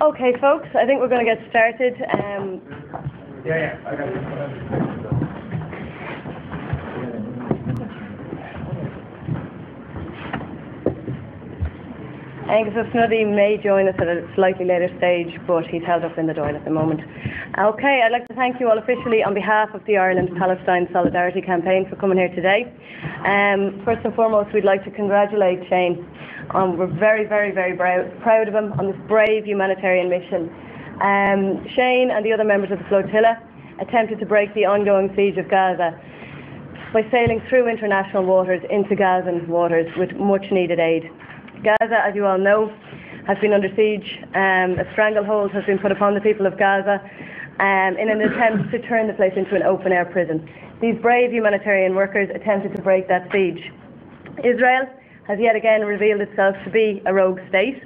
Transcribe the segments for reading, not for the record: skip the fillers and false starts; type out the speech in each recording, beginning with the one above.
Okay, folks, I think we're going to get started. I got it. Angus Snuddy may join us at a slightly later stage, but he's held up in the door at the moment. Okay, I'd like to thank you all officially on behalf of the Ireland-Palestine Solidarity Campaign for coming here today. First and foremost, we'd like to congratulate Shane. We're very, very, very proud of him on this brave humanitarian mission. Shane and the other members of the flotilla attempted to break the ongoing siege of Gaza by sailing through international waters into Gazan waters with much needed aid. Gaza, as you all know, has been under siege. A stranglehold has been put upon the people of Gaza in an attempt to turn the place into an open-air prison. These brave humanitarian workers attempted to break that siege. Israel has yet again revealed itself to be a rogue state.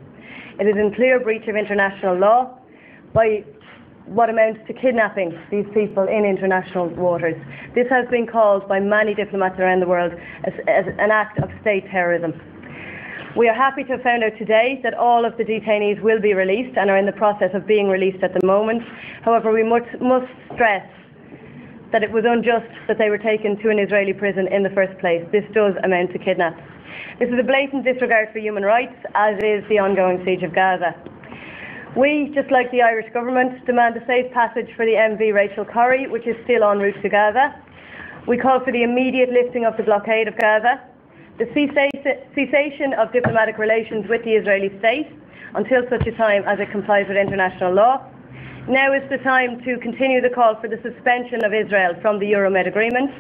It is in clear breach of international law by what amounts to kidnapping these people in international waters. This has been called by many diplomats around the world as an act of state terrorism. We are happy to have found out today that all of the detainees will be released and are in the process of being released at the moment. However, we must stress that it was unjust that they were taken to an Israeli prison in the first place. This does amount to kidnapping. This is a blatant disregard for human rights, as is the ongoing siege of Gaza. We, just like the Irish government, demand a safe passage for the MV Rachel Corrie, which is still en route to Gaza. We call for the immediate lifting of the blockade of Gaza, the cessation of diplomatic relations with the Israeli state until such a time as it complies with international law. Now is the time to continue the call for the suspension of Israel from the Euromed agreement.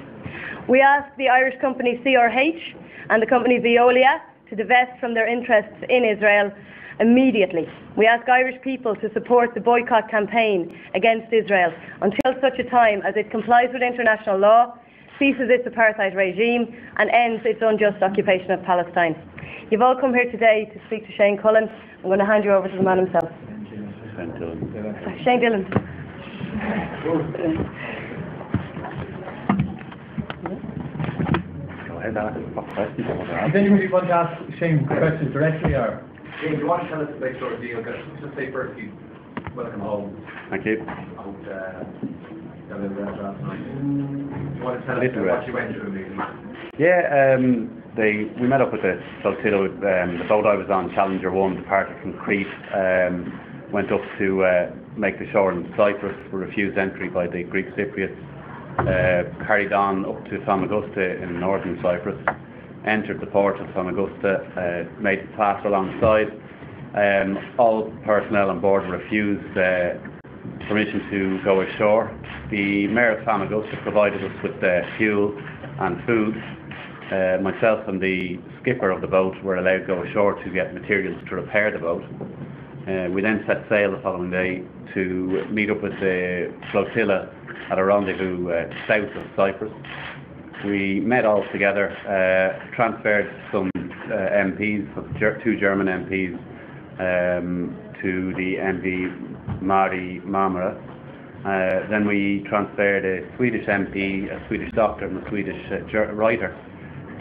We ask the Irish company CRH and the company Veolia to divest from their interests in Israel immediately. We ask Irish people to support the boycott campaign against Israel until such a time as it complies with international law, ceases its apartheid regime and ends its unjust occupation of Palestine. You've all come here today to speak to Shane Cullen. I'm going to hand you over to the man himself. Shane Dillon. Go ahead, what questions? Does anybody want to ask Shane questions directly, or? Shane, do you want to tell us about your deal? Just say firstly, welcome home. Thank you. I hope you had a little rest last night. Do you want to tell us what you went through, maybe? Yeah, we met up with the flotilla. The boat I was on, Challenger1, departed from Crete, went up to make the shore in Cyprus, were refused entry by the Greek Cypriots, carried on up to Famagusta in northern Cyprus, entered the port of Famagusta, made it fast alongside. All personnel on board refused permission to go ashore. The Mayor of Famagusta provided us with fuel and food. Myself and the skipper of the boat were allowed to go ashore to get materials to repair the boat. We then set sail the following day to meet up with the flotilla at a rendezvous south of Cyprus. We met all together, transferred some MPs, two German MPs, to the MV Marmara. Then we transferred a Swedish MP, a Swedish doctor and a Swedish writer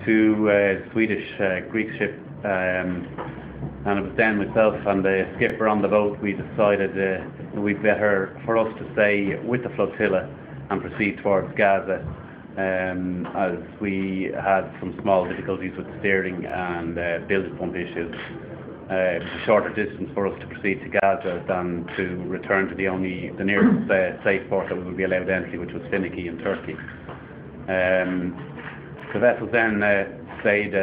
to a Swedish Greek ship, and it was then myself and the skipper on the boat. We decided it would be better for us to stay with the flotilla and proceed towards Gaza, as we had some small difficulties with steering and bilge pump issues. It was a shorter distance for us to proceed to Gaza than to return to the nearest safe port that we would be allowed entry, which was Finiki in Turkey. The vessels then stayed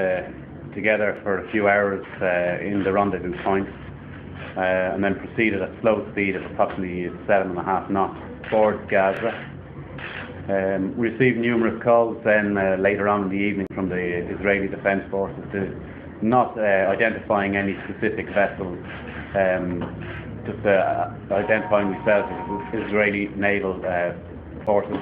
together for a few hours in the rendezvous point, and then proceeded at slow speed at approximately 7.5 knots towards Gaza. We received numerous calls then later on in the evening from the Israeli Defence Forces not identifying any specific vessel, just identifying themselves as Israeli naval forces,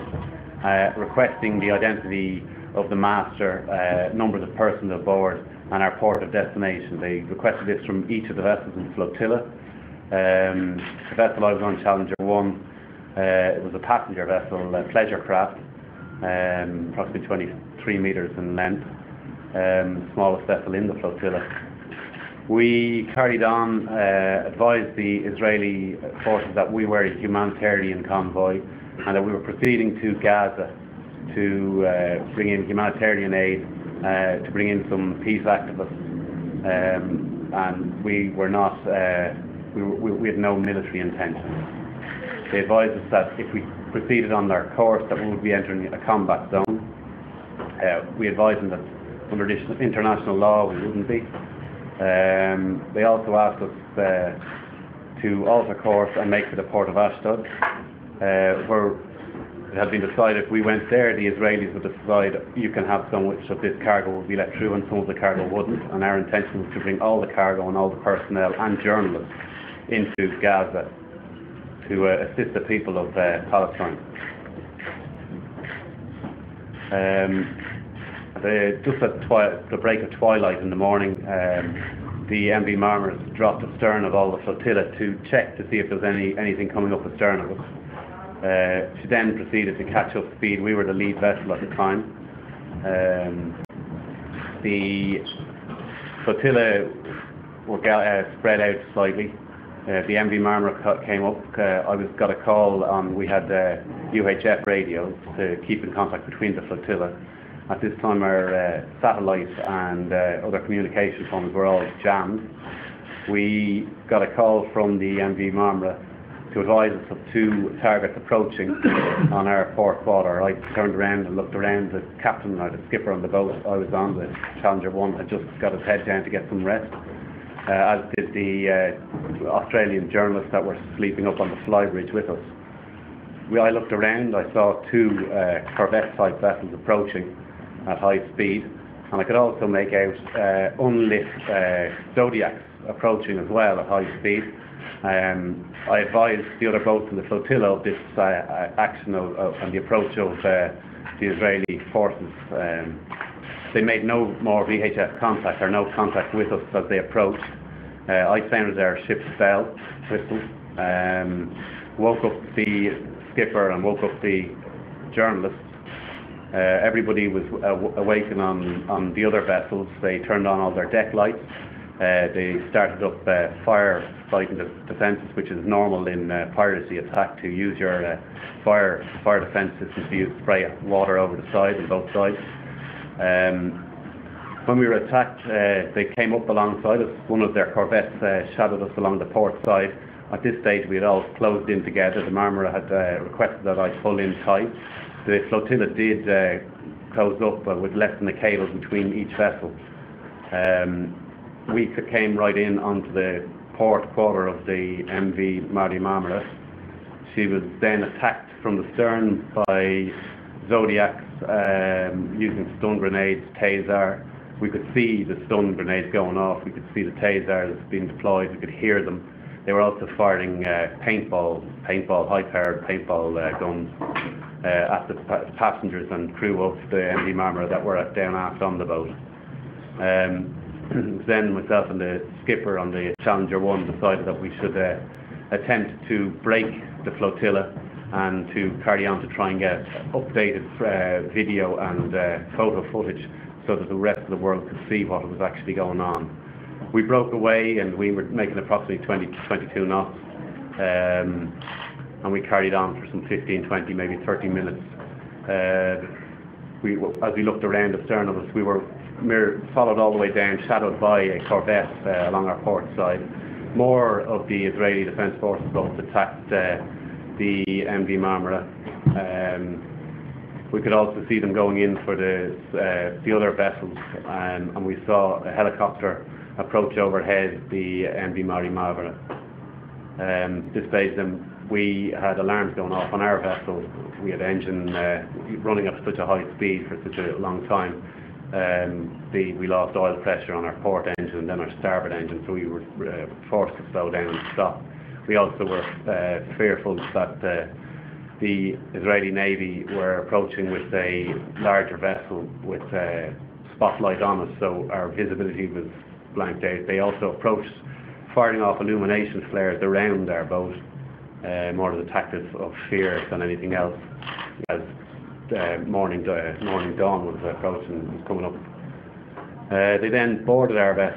requesting the identity of the master, numbers of persons aboard and our port of destination. They requested this from each of the vessels in the flotilla. The vessel I was on, Challenger1, it was a passenger vessel, a pleasure craft, approximately 23 metres in length, smallest vessel in the flotilla. We carried on, advised the Israeli forces that we were a humanitarian convoy and that we were proceeding to Gaza to bring in humanitarian aid, to bring in some peace activists, and we were not, we had no military intentions. They advised us that if we proceeded on our course that we would be entering a combat zone. We advised them that under international law we wouldn't be. They also asked us to alter course and make for the port of Ashdod, where it had been decided if we went there, the Israelis would decide you can have some which of this cargo would be let through and some of the cargo wouldn't, and our intention was to bring all the cargo and all the personnel and journalists into Gaza to assist the people of Palestine. Just at the break of twilight in the morning, the MV Marmara dropped astern of all the flotilla to check to see if there was anything coming up astern of us. She then proceeded to catch up speed. We were the lead vessel at the time. The flotilla were spread out slightly. The MV Marmara came up. I got a call on, we had UHF radios to keep in contact between the flotilla. At this time our satellite and other communication phones were all jammed. We got a call from the MV Marmara to advise us of two targets approaching on our port quarter. I turned around and looked around. The captain or the skipper on the boat I was on, the Challenger1, had just got his head down to get some rest, as did the Australian journalists that were sleeping up on the flybridge with us. I looked around, I saw two corvette-type vessels approaching at high speed, and I could also make out unlit Zodiacs approaching as well at high speed. I advised the other boats in the flotilla of this action and the approach of the Israeli forces. They made no more VHF contact or no contact with us as they approached. I sounded our ship's bell whistle, woke up the skipper and woke up the journalists. Everybody was awakened on the other vessels. They turned on all their deck lights. They started up firefighting defences, which is normal in piracy attack, to use your fire defence systems to spray water over the side on both sides. When we were attacked, they came up alongside us. One of their corvettes shadowed us along the port side. At this stage we had all closed in together. The Marmara had requested that I pull in tight. The flotilla did close up with less than a cable between each vessel. We came right in onto the port quarter of the MV Marmara. She was then attacked from the stern by Zodiacs using stun grenades, taser. We could see the stun grenades going off. We could see the tasers being deployed. We could hear them. They were also firing high-powered paintball guns at the passengers and crew of the MV Marmara that were down aft on the boat. Then myself and the skipper on the Challenger1 decided that we should attempt to break the flotilla and to carry on to try and get updated video and photo footage so that the rest of the world could see what was actually going on. We broke away and we were making approximately 22 knots, and we carried on for some 15, 20, maybe 30 minutes. As we looked around astern of us, we were followed all the way down, shadowed by a corvette along our port side. More of the Israeli Defence Forces boats attacked the MV Marmara. We could also see them going in for the other vessels, and we saw a helicopter approach overhead the MV Marmara. This stage then we had alarms going off on our vessel. We had engine running at such a high speed for such a long time. We lost oil pressure on our port engine and then our starboard engine, so we were forced to slow down and stop. We also were fearful that the Israeli Navy were approaching with a larger vessel with a spotlight on us, so our visibility was blanked out. They also approached firing off illumination flares around our boat, more as a tactic of fear than anything else, as morning dawn was approaching, was coming up. They then boarded our vessel